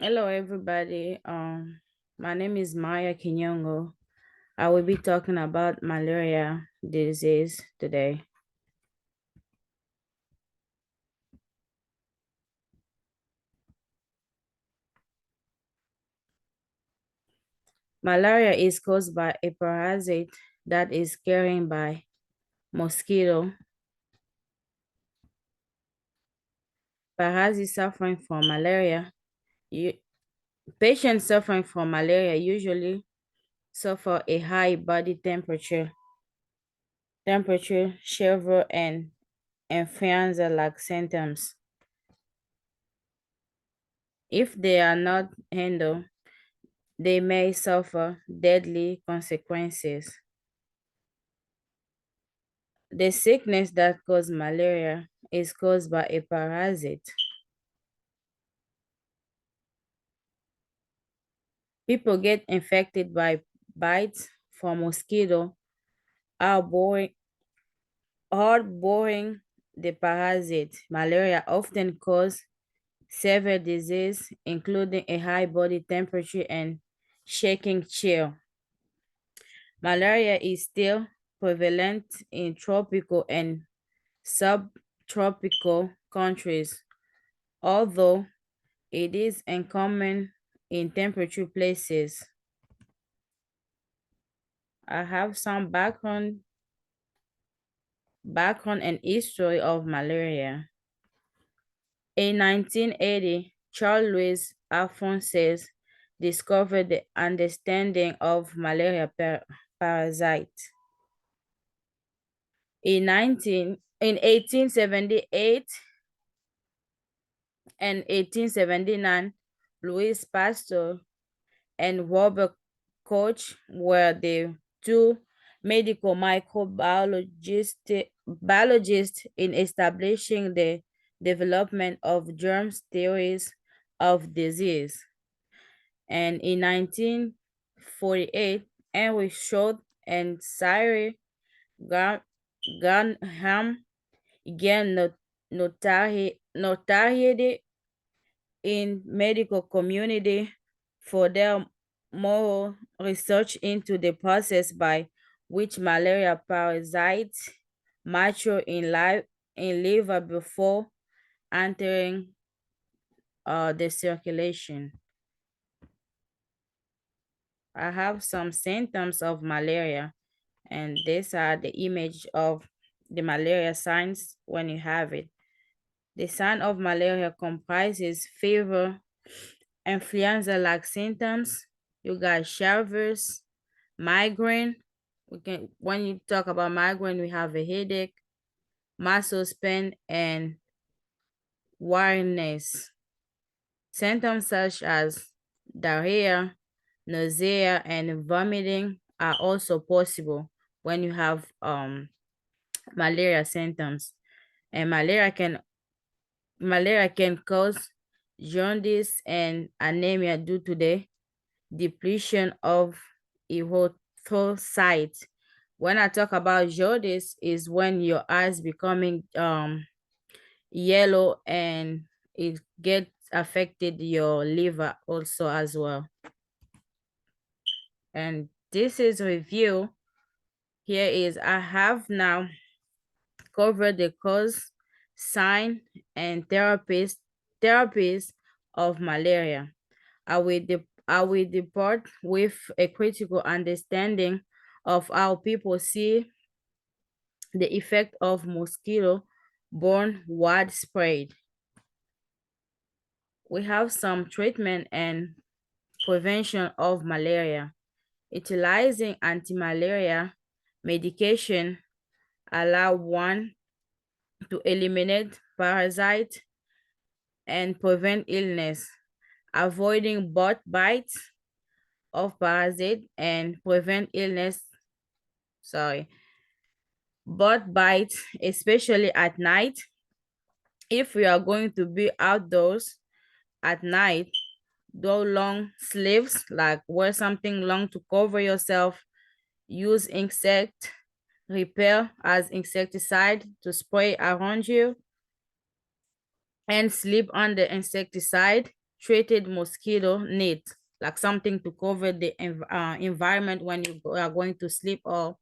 Hello, everybody. My name is Maya Kinyongo. I will be talking about malaria disease today. Malaria is caused by a parasite that is carried by mosquito. Parasites suffering from malaria. You, Patients suffering from malaria usually suffer a high body temperature, fever, and influenza-like symptoms. If they are not handled, they may suffer deadly consequences. The sickness that causes malaria is caused by a parasite. People get infected by bites from mosquito harboring the parasite. Malaria often causes severe disease, including a high body temperature and shaking chill. Malaria is still prevalent in tropical and subtropical countries, although it is uncommon in temperature places. I have some background and history of malaria. In 1980, Charles Louis Alphonse discovered the understanding of malaria parasite. In 1878 and 1879, Louis Pasteur and Robert Koch were the two medical biologists in establishing the development of germs theories of disease. And in 1948, Henry Schott and Cyril Graham gained notoriety in medical community for their moral research into the process by which malaria parasites mature in liver before entering the circulation. I have some symptoms of malaria, and these are the image of the malaria signs when you have it. The sign of malaria comprises fever, influenza-like symptoms. You got shivers, migraine. When you talk about migraine, we have a headache, muscle pain, and weariness. Symptoms such as diarrhea, nausea, and vomiting are also possible when you have malaria symptoms. And malaria can cause jaundice and anemia due to the depletion of erythrocytes. When I talk about jaundice, is when your eyes becoming yellow and it gets affected your liver also as well. And this is review. Here is I have now covered the cause, sign, and therapies of malaria. I will depart with a critical understanding of how people see the effect of mosquito-borne widespread. We have some treatment and prevention of malaria. Utilizing anti-malaria medication allow one to eliminate parasites and prevent illness, avoiding both bites of parasite and prevent illness. Both bites, especially at night. If we are going to be outdoors at night, do long sleeves, like wear something long to cover yourself, use insect repel as insecticide to spray around you, and sleep under insecticide. treated mosquito net, like something to cover the environment when you are going to sleep or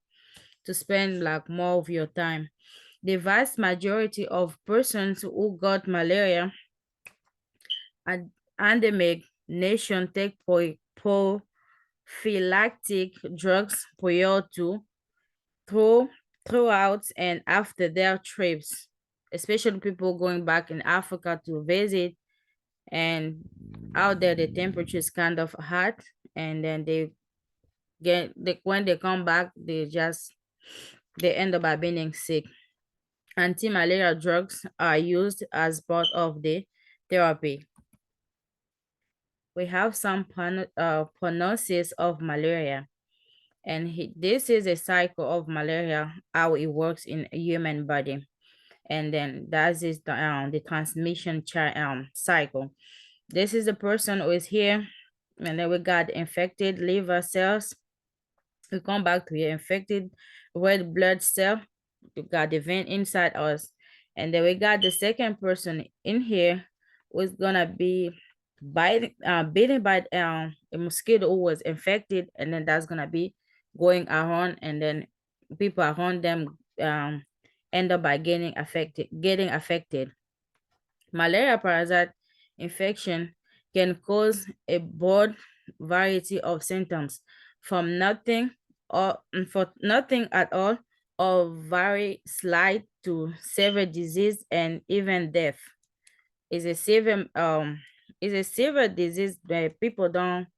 to spend like more of your time. The vast majority of persons who got malaria and endemic nation take prophylactic drugs prior to, through, throughout, and after their trips, especially people going back in Africa to visit. And out there, the temperature is kind of hot, and then when they come back, they end up by being sick. Anti-malaria drugs are used as part of the therapy. We have some prognosis of malaria, and this is a cycle of malaria, how it works in a human body. And then that is the transmission cycle. This is the person who is here, and then we got infected liver cells. We come back to your infected red blood cell. You got the vein inside us, and then we got the second person in here who's gonna be bitten by a mosquito who was infected, and then that's gonna be going around, and then people around them end up by getting affected. Malaria parasite infection can cause a broad variety of symptoms, from nothing or for nothing at all, or very slight to severe disease and even death. Is a severe disease that people don't,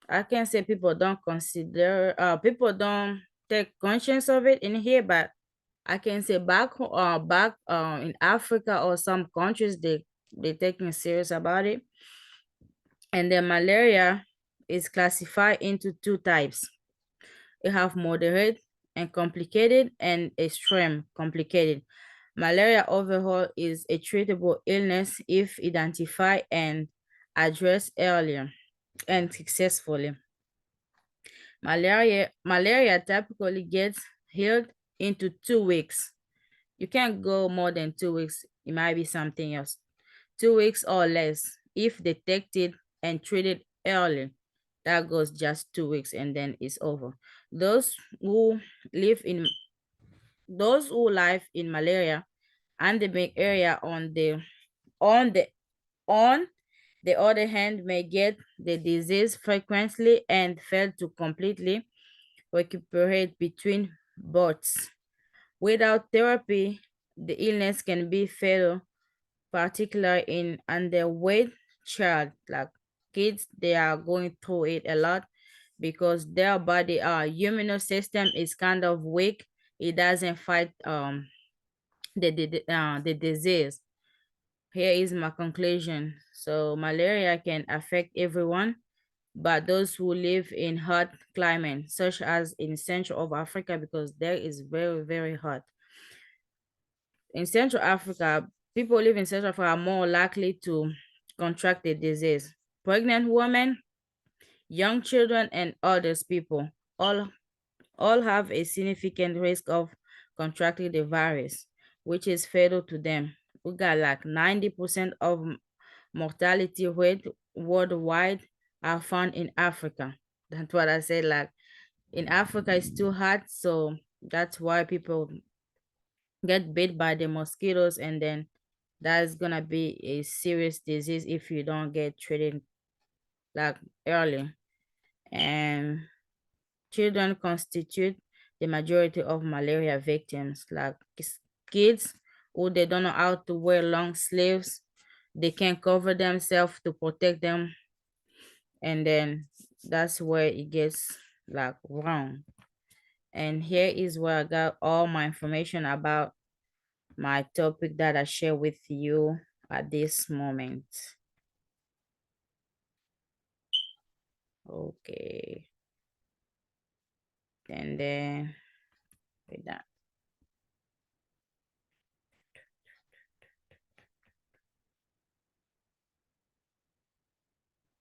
I can't say people don't consider, people don't take conscience of it in here, but I can say back in Africa or some countries, they taking serious about it. And then malaria is classified into two types. You have moderate and complicated, and extreme complicated. Malaria overall is a treatable illness if identified and addressed earlier and successfully. Malaria typically gets healed into 2 weeks. You can't go more than 2 weeks. It might be something else. 2 weeks or less if detected and treated early. That goes just 2 weeks and then it's over. Those who live in malaria endemic area on the on the other hand may get the disease frequently and fail to completely recuperate between bouts. Without therapy, the illness can be fatal, particularly in underweight child, like kids. They are going through it a lot because their body immune system is kind of weak. It doesn't fight the disease. Here is my conclusion. So malaria can affect everyone, but those who live in hot climate, such as in Central of Africa, because there is very, very hot. In Central Africa, people live in Central Africa are more likely to contract the disease. Pregnant women, young children, and others people all all have a significant risk of contracting the virus, which is fatal to them. We got like 90% of mortality rate worldwide are found in Africa. That's what I said. Like in Africa, it's too hot, so that's why people get bit by the mosquitoes, and then that's gonna be a serious disease if you don't get treated like early. And children constitute the majority of malaria victims, like kids who they don't know how to wear long sleeves, they can't cover themselves to protect them, and then that's where it gets like wrong. And here is where I got all my information about my topic that I share with you at this moment. Okay. And then with that.